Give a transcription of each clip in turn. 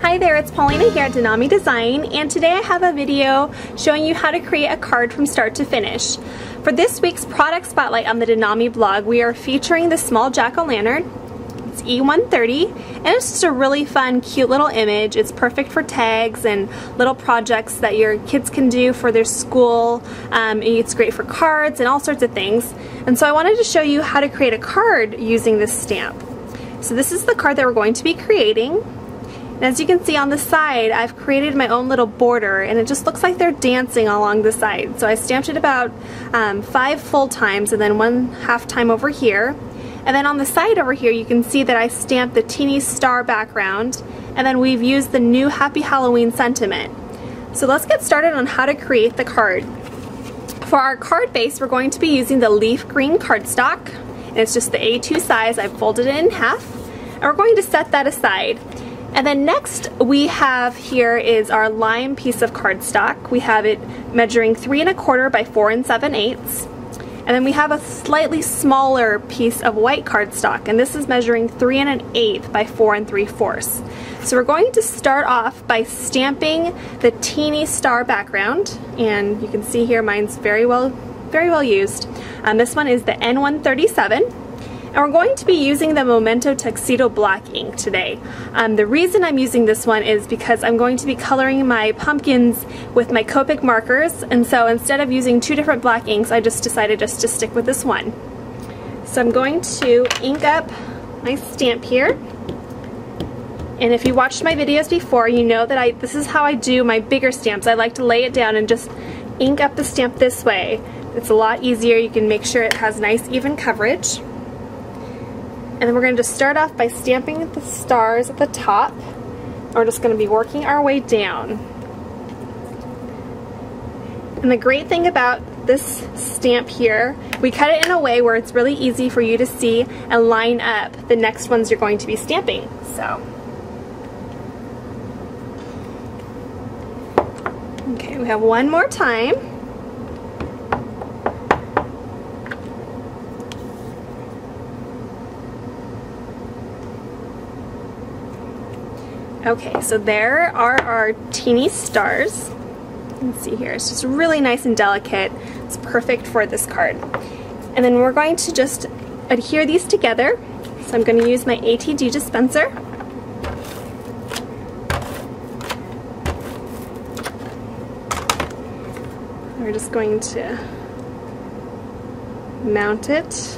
Hi there, it's Paulina here at DeNami Design, and today I have a video showing you how to create a card from start to finish. For this week's product spotlight on the DeNami blog, we are featuring the small jack-o'-lantern. It's E130, and it's just a really fun, cute little image. It's perfect for tags and little projects that your kids can do for their school. It's great for cards and all sorts of things. And so I wanted to show you how to create a card using this stamp. So this is the card that we're going to be creating. And as you can see on the side, I've created my own little border, and it just looks like they're dancing along the side. So I stamped it about 5 full times and then 1 half time over here. And then on the side over here you can see that I stamped the teeny star background, and then we've used the new Happy Halloween sentiment. So let's get started on how to create the card. For our card base, we're going to be using the leaf green cardstock, and it's just the A2 size. I've folded it in half, and we're going to set that aside. And then next we have here is our lime piece of cardstock. We have it measuring 3 1/4 by 4 7/8. And then we have a slightly smaller piece of white cardstock, and this is measuring 3 1/8 by 4 3/4. So we're going to start off by stamping the teeny star background, and you can see here mine's very well used. This one is the N137. And we're going to be using the Memento Tuxedo Black ink today. The reason I'm using this one is because I'm going to be coloring my pumpkins with my Copic markers, and so instead of using 2 different black inks, I just decided to stick with this one. So I'm going to ink up my stamp here. And if you watched my videos before, you know that this is how I do my bigger stamps. I like to lay it down and just ink up the stamp this way. It's a lot easier. You can make sure it has nice even coverage. And then we're going to just start off by stamping the stars at the top. We're just going to be working our way down. And the great thing about this stamp here, we cut it in a way where it's really easy for you to see and line up the next ones you're going to be stamping. So, okay, we have one more time. Okay, so there are our teeny stars. You can see here, it's just really nice and delicate. It's perfect for this card. And then we're going to just adhere these together. So I'm going to use my ATG dispenser. We're just going to mount it.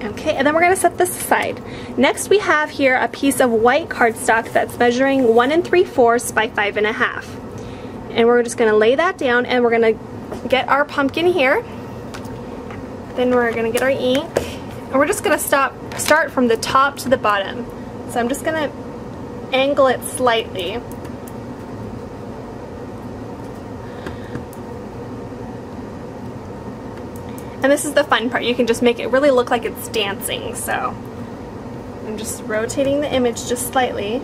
Okay, and then we're going to set this aside. Next we have here a piece of white cardstock that's measuring 1 3/4 by 5 1/2. And we're just going to lay that down, and we're going to get our pumpkin here. Then we're going to get our ink, and we're just going to start from the top to the bottom. So I'm just going to angle it slightly. And this is the fun part. You can just make it really look like it's dancing. So I'm just rotating the image just slightly.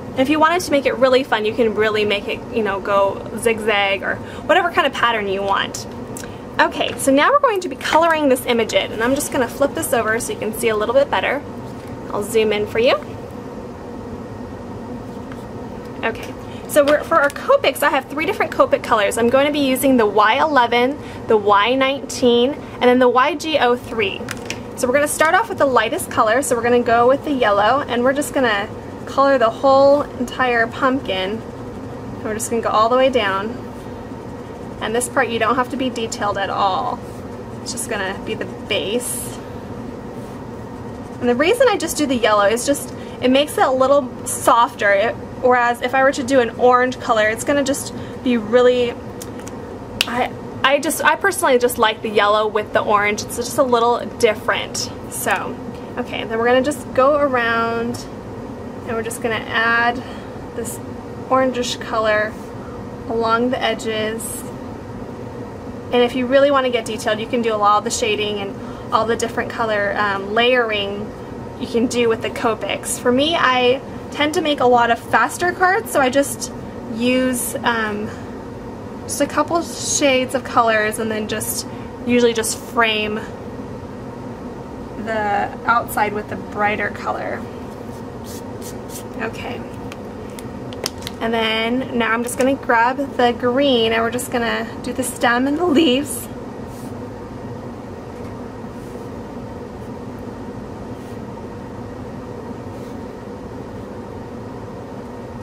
And if you wanted to make it really fun, you can really make it, go zigzag or whatever kind of pattern you want. Okay, so now we're going to be coloring this image in, and I'm just going to flip this over so you can see a little bit better. I'll zoom in for you. Okay. So for our Copics, I have 3 different Copic colors. I'm going to be using the Y11, the Y19, and then the YG03. So we're going to start off with the lightest color, so we're going to go with the yellow, and we're just going to color the whole entire pumpkin. And we're just going to go all the way down. And this part you don't have to be detailed at all. It's just going to be the base. And the reason I just do the yellow is just, it makes it a little softer. Whereas if I were to do an orange color, it's going to just be really, I personally just like the yellow with the orange. It's just a little different. So, okay, then we're going to just go around, and we're just going to add this orangish color along the edges. And if you really want to get detailed, you can do a lot of the shading and all the different color layering you can do with the Copics. For me, I tend to make a lot of faster cards, so I just use just a couple shades of colors and then usually just frame the outside with the brighter color. Okay. And then now I'm just going to grab the green and we're just going to do the stem and the leaves.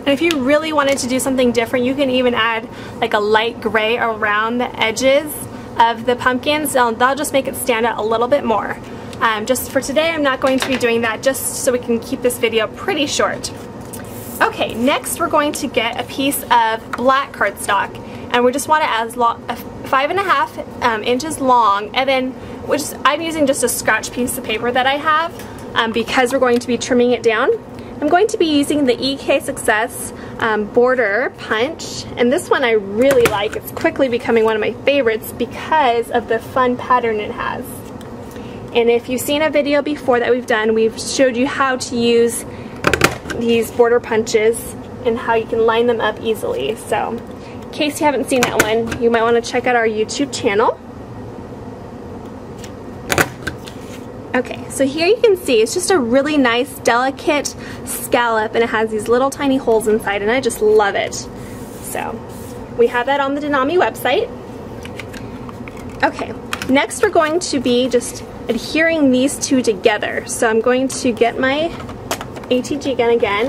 And if you really wanted to do something different, you can even add like a light gray around the edges of the pumpkins. That'll just make it stand out a little bit more. Just for today, I'm not going to be doing that, just so we can keep this video pretty short. Okay, next we're going to get a piece of black cardstock, and we just want it as long, 5.5 inches long, and then I'm using just a scratch piece of paper that I have because we're going to be trimming it down. I'm going to be using the EK Success border punch, and this one I really like. It's quickly becoming one of my favorites because of the fun pattern it has. And if you've seen a video before that we've done, we've showed you how to use these border punches and how you can line them up easily. So in case you haven't seen that one, you might want to check out our YouTube channel. Okay, so here you can see it's just a really nice delicate scallop, and it has these little tiny holes inside, and I just love it. So we have that on the DeNami website. Okay, next we're going to be just adhering these two together. So I'm going to get my ATG gun again,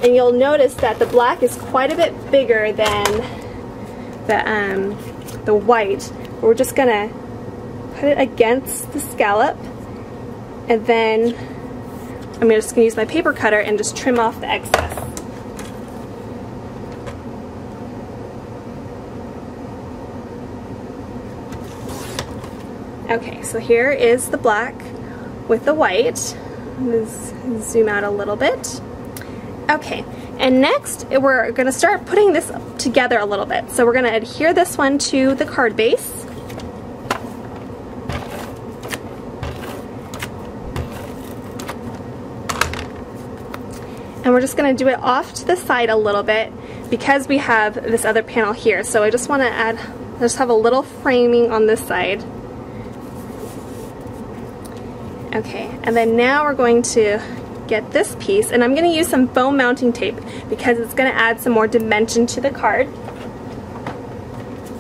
and you'll notice that the black is quite a bit bigger than the white. We're just gonna put it against the scallop, and then I'm just gonna use my paper cutter and just trim off the excess. Okay, so here is the black with the white. Let's zoom out a little bit. Okay, and next we're going to start putting this together a little bit. So we're going to adhere this one to the card base. And we're just going to do it off to the side a little bit because we have this other panel here. So I just want to just have a little framing on this side. Okay, and then now we're going to get this piece, and I'm going to use some foam mounting tape because it's going to add some more dimension to the card.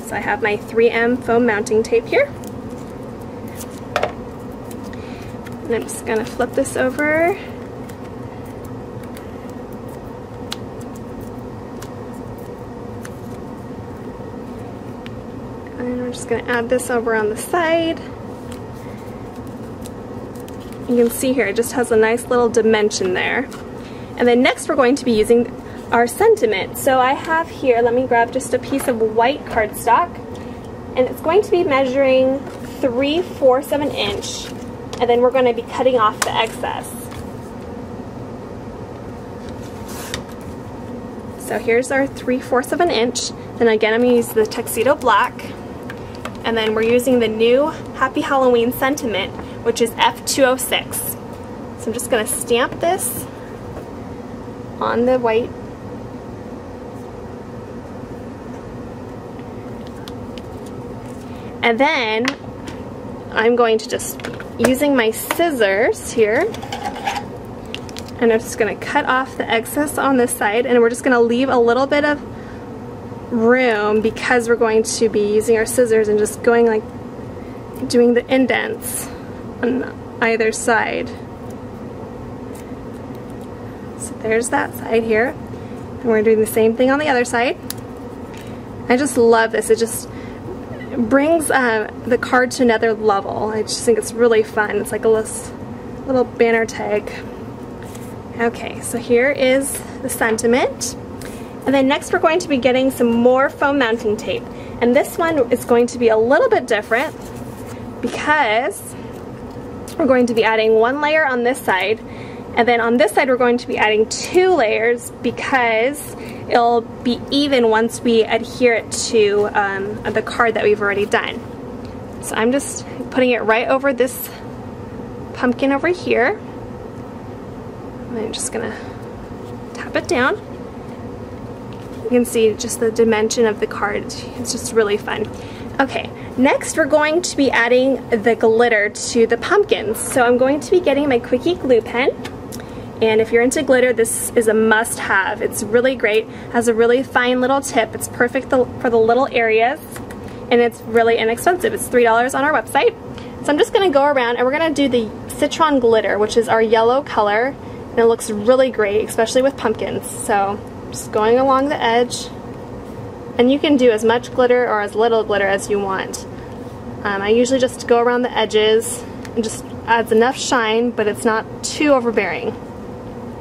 So I have my 3M foam mounting tape here. And I'm just going to flip this over. And we're just going to add this over on the side. You can see here it just has a nice little dimension there. And then next we're going to be using our sentiment. So I have here, let me grab just a piece of white cardstock, and it's going to be measuring 3/4 of an inch, and then we're going to be cutting off the excess. So here's our 3/4 of an inch. Then again I'm going to use the tuxedo black, and then we're using the new Happy Halloween sentiment, which is F206. So I'm just going to stamp this on the white. And then I'm going to just, using my scissors here, and I'm just going to cut off the excess on this side, and we're just going to leave a little bit of room because we're going to be using our scissors and just going like, doing the indents on either side. So there's that side here, and we're doing the same thing on the other side. I just love this. It just brings the card to another level. I just think it's really fun. It's like a little banner tag. Okay, so here is the sentiment, and then next we're going to be getting some more foam mounting tape, and this one is going to be a little bit different because we're going to be adding one layer on this side, and then on this side we're going to be adding 2 layers because it'll be even once we adhere it to the card that we've already done. So I'm just putting it right over this pumpkin over here. And I'm just gonna tap it down. You can see just the dimension of the card. It's just really fun. Okay, Next, we're going to be adding the glitter to the pumpkins. So I'm going to be getting my Quickie glue pen. And if you're into glitter, this is a must-have. It's really great, has a really fine little tip. It's perfect for the little areas, and it's really inexpensive. It's $3 on our website. So I'm just gonna go around and we're gonna do the citron glitter, which is our yellow color, and it looks really great, especially with pumpkins. So just going along the edge, and you can do as much glitter or as little glitter as you want. I usually just go around the edges and just adds enough shine, but it's not too overbearing,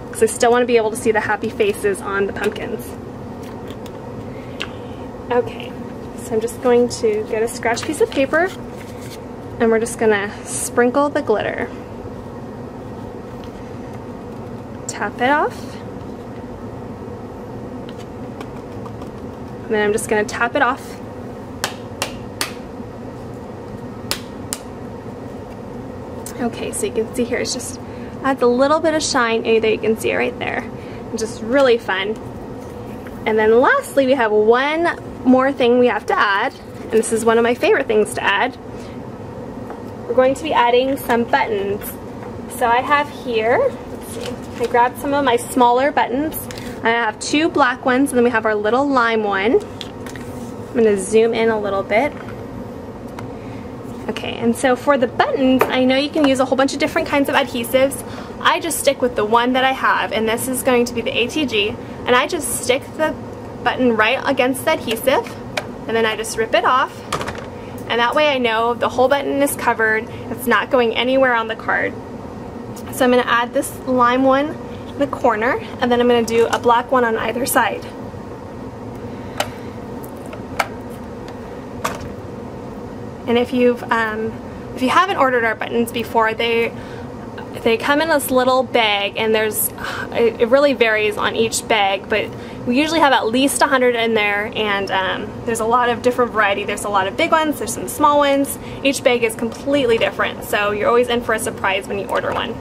because I still want to be able to see the happy faces on the pumpkins. Okay, so I'm just going to get a scratch piece of paper, and we're just gonna sprinkle the glitter. Tap it off. And then I'm just gonna tap it off. Okay, so you can see here, it's just adds a little bit of shine. There you can see it right there. It's just really fun. And then lastly, we have one more thing we have to add, and this is one of my favorite things to add. We're going to be adding some buttons. So I have here, let's see, I grabbed some of my smaller buttons. I have two black ones, and then we have our little lime one. I'm going to zoom in a little bit. Okay, and so for the buttons, I know you can use a whole bunch of different kinds of adhesives. I just stick with the one that I have, and this is going to be the ATG, and I just stick the button right against the adhesive, and then I just rip it off, and that way I know the whole button is covered. It's not going anywhere on the card. So I'm going to add this lime one in the corner, and then I'm going to do a black one on either side. And if you haven't ordered our buttons before, they come in this little bag, and it really varies on each bag, but we usually have at least 100 in there, and there's a lot of different variety. There's a lot of big ones, there's some small ones. Each bag is completely different, so you're always in for a surprise when you order one.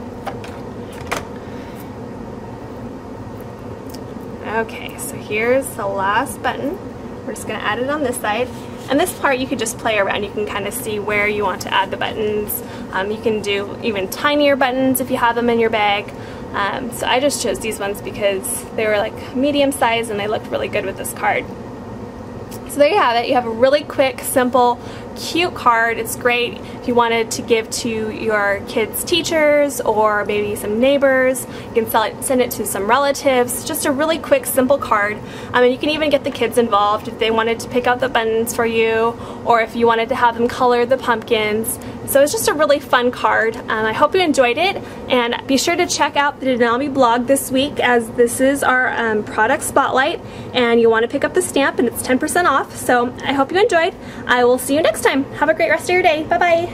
Okay, so here's the last button. We're just going to add it on this side. And this part you could just play around. You can kind of see where you want to add the buttons. You can do even tinier buttons if you have them in your bag. So I just chose these ones because they were like medium size and they looked really good with this card. So there you have it. You have a really quick, simple, cute card. It's great if you wanted to give to your kids' teachers or maybe some neighbors. You can send it to some relatives. Just a really quick, simple card. And you can even get the kids involved if they wanted to pick out the buttons for you, or if you wanted to have them color the pumpkins. So it's just a really fun card. I hope you enjoyed it, and be sure to check out the DeNami blog this week, as this is our product spotlight, and you want to pick up the stamp, and it's 10% off. So I hope you enjoyed. I will see you next time. Have a great rest of your day. Bye-bye.